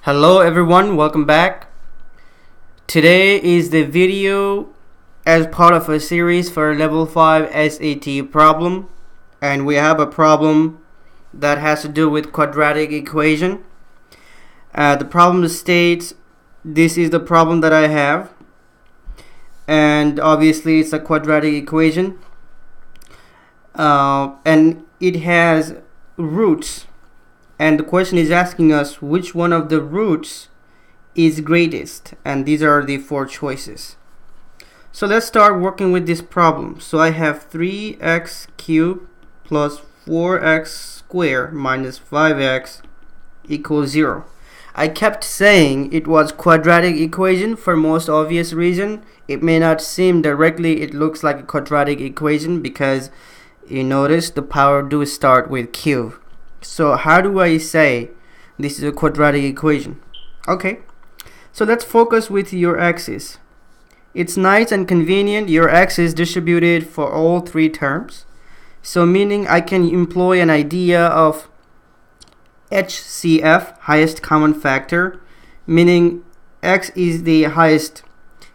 Hello everyone, welcome back. Today is the video as part of a series for level 5 SAT problem, and we have a problem that has to do with quadratic equation. The problem states this is the problem that I have, and obviously it's a quadratic equation, and it has roots. And the question is asking us which one of the roots is greatest, and these are the four choices. So let's start working with this problem. So I have 3x cubed plus 4x squared minus 5x equals 0. I kept saying it was quadratic equation for most obvious reason. It may not seem directly it looks like a quadratic equation because you notice the power do start with cube. So how do I say this is a quadratic equation? Okay, so let's focus with your x's. It's nice and convenient. Your x is distributed for all three terms. So meaning I can employ an idea of HCF, highest common factor, meaning x is the highest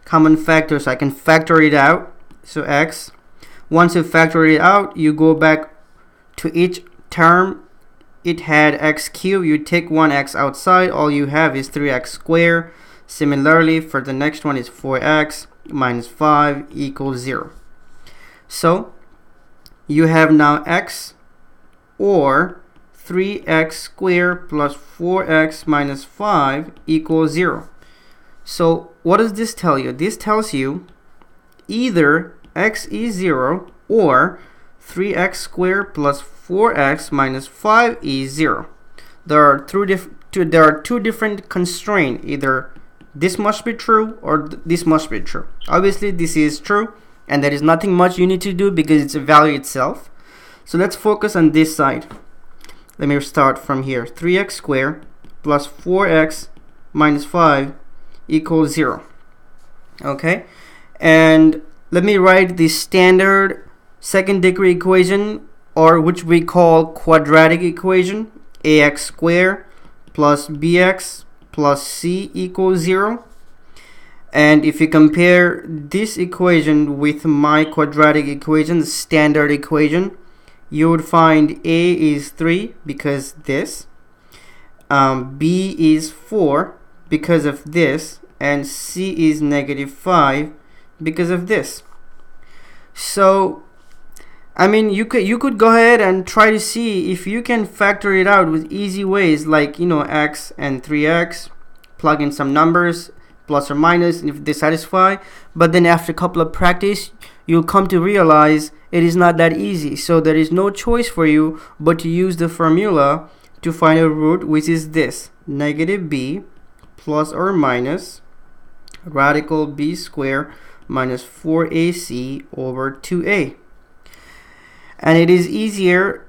common factor, so I can factor it out. So x, once you factor it out, you go back to each term. It had x cubed, you take one x outside, all you have is 3x squared. Similarly, for the next one is 4x minus 5 equals 0. So you have now x, or 3x squared plus 4x minus 5 equals 0. So what does this tell you? This tells you either x is 0 or 3x squared plus 4x minus 5 is 0. There are two different constraints. Either this must be true or this must be true. Obviously this is true, and there is nothing much you need to do because it's a value itself. So let's focus on this side. Let me start from here. 3x squared plus 4x minus 5 equals 0. Okay, and let me write the standard second degree equation, or which we call quadratic equation. Ax squared plus bx plus c equals 0. And if you compare this equation with my quadratic equation, the standard equation, you would find a is 3 because this, b is 4 because of this, and c is negative 5 because of this. So I mean, you could go ahead and try to see if you can factor it out with easy ways, like, you know, x and 3x, plug in some numbers, plus or minus, and if they satisfy. But then after a couple of practice, you'll come to realize it is not that easy. So there is no choice for you but to use the formula to find a root, which is this: negative b plus or minus radical b squared minus 4ac over 2a. And it is easier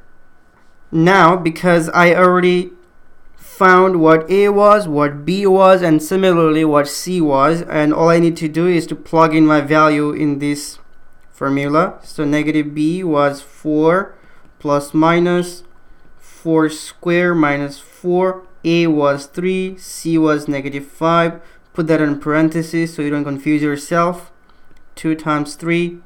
now because I already found what a was, what b was, and similarly what c was, and all I need to do is to plug in my value in this formula. So negative b was 4 plus minus 4 squared minus 4, a was 3, c was negative 5. Put that in parentheses so you don't confuse yourself. 2 times 3,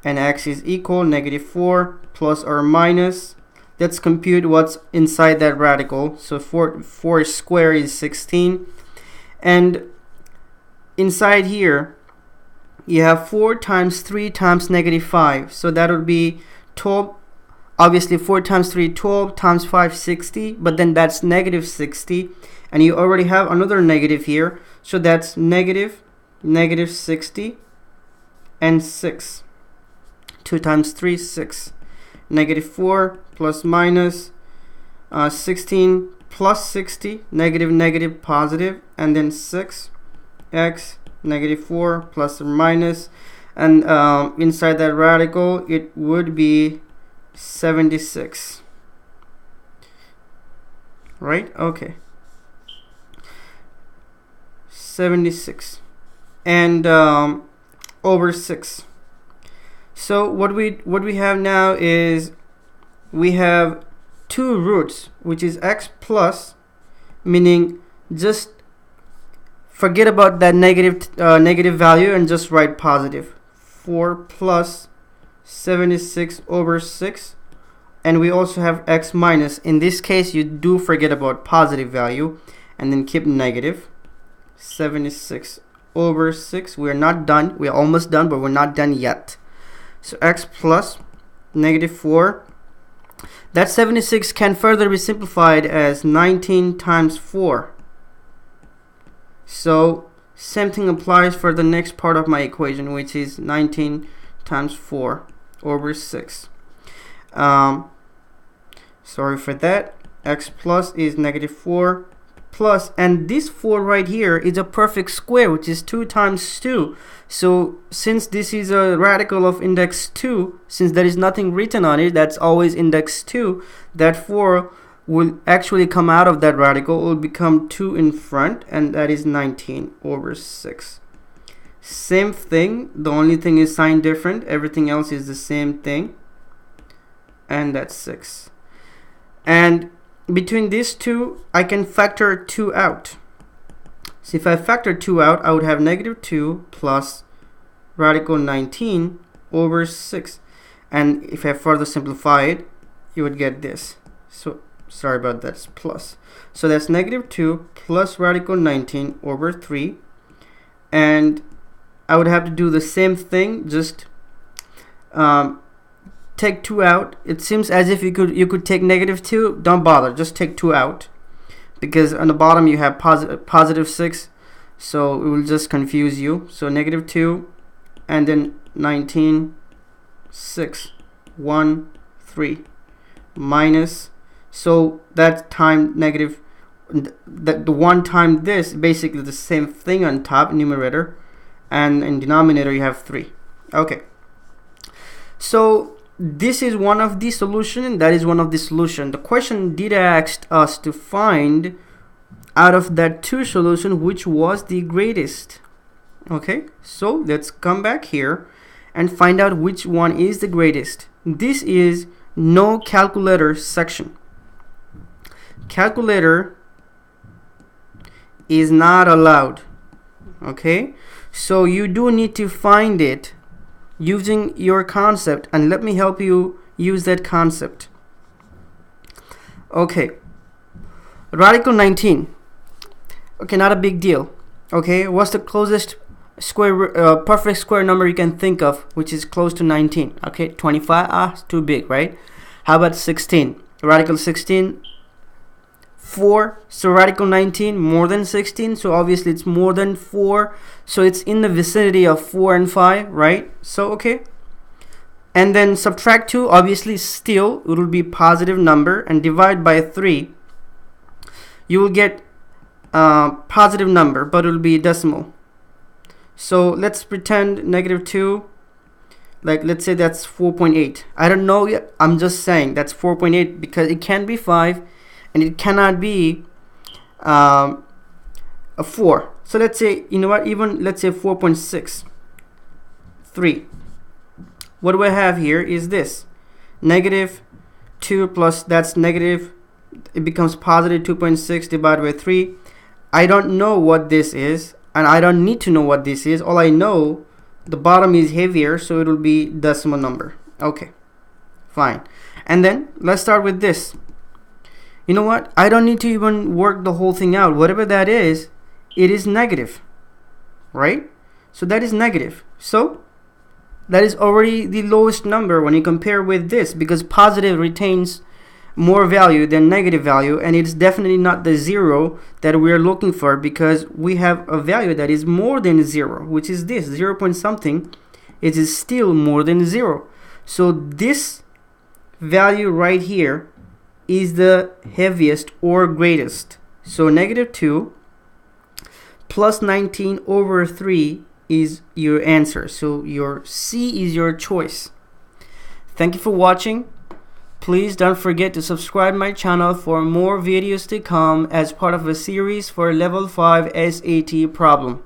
and x is equal negative 4 plus or minus. Let's compute what's inside that radical. So 4 squared is 16, and inside here you have 4 times 3 times negative 5, so that would be 12. Obviously 4 times 3 12 times 5 60, but then that's negative 60, and you already have another negative here, so that's negative 60 and 6. 2 times 3 6. Negative 4 plus minus 16 plus 60, negative positive, and then 6 x negative 4 plus or minus, and inside that radical it would be 76, right? Okay, 76 and over 6. So what we have now is we have two roots, which is x plus, meaning just forget about that negative value and just write positive. 4 plus 76 over 6, and we also have x minus. In this case, you do forget about positive value and then keep negative. 76 over 6. We're not done. We're almost done, but we're not done yet. So x plus negative 4. That 76 can further be simplified as 19 times 4. So same thing applies for the next part of my equation, which is 19 times 4 over 6. Sorry for that. X plus is negative 4 plus, and this 4 right here is a perfect square, which is 2 times 2. So since this is a radical of index 2, since there is nothing written on it, that's always index 2, that 4 will actually come out of that radical. It will become 2 in front, and that is 19 over 6. Same thing, the only thing is sign different, everything else is the same thing, and that's 6. And between these two, I can factor 2 out. So if I factor 2 out, I would have negative 2 plus radical 19 over 6. And if I further simplify it, you would get this. So sorry about that, plus. So that's negative 2 plus radical 19 over 3. And I would have to do the same thing, just take 2 out. It seems as if you could take negative 2. Don't bother, just take 2 out, because on the bottom you have positive 6, so it will just confuse you. So negative 2 and then 19, 6, 1, 3 minus, so that time negative, the 1 time this, basically the same thing on top, numerator, and in denominator you have 3. Okay, so this is one of the solution, and that is one of the solution. The question did ask us to find out of that 2 solution which was the greatest. Okay, so let's come back here and find out which one is the greatest. This is no calculator section. Calculator is not allowed. Okay, so you do need to find it using your concept, and let me help you use that concept. Okay, radical 19. Okay, not a big deal. Okay, what's the closest square perfect square number you can think of which is close to 19? Okay, 25. It's too big, right? How about 16? Radical 16, 4. So radical 19 more than 16, so obviously it's more than 4, so it's in the vicinity of 4 and 5, right? So okay, and then subtract 2, obviously still it will be positive number, and divide by 3, you will get positive number, but it will be decimal. So let's pretend negative 2, like let's say that's 4.8. I don't know yet, I'm just saying that's 4.8 because it can be 5 and it cannot be a 4. So let's say, you know what, even let's say 4.6, 3. What do I have here is this, negative 2 plus, that's negative, it becomes positive 2.6 divided by 3. I don't know what this is, and I don't need to know what this is. All I know, the bottom is heavier, so it will be decimal number. Okay, fine. And then let's start with this. You know what, I don't need to even work the whole thing out. Whatever that is, it is negative, right? So that is negative. So that is already the lowest number when you compare with this, because positive retains more value than negative value, and it's definitely not the 0 that we are looking for, because we have a value that is more than 0, which is this 0 point something. It is still more than 0. So this value right here is the heaviest or greatest. So negative 2 plus 19 over 3 is your answer. So your C is your choice. Thank you for watching. Please don't forget to subscribe my channel for more videos to come as part of a series for level 5 SAT problem.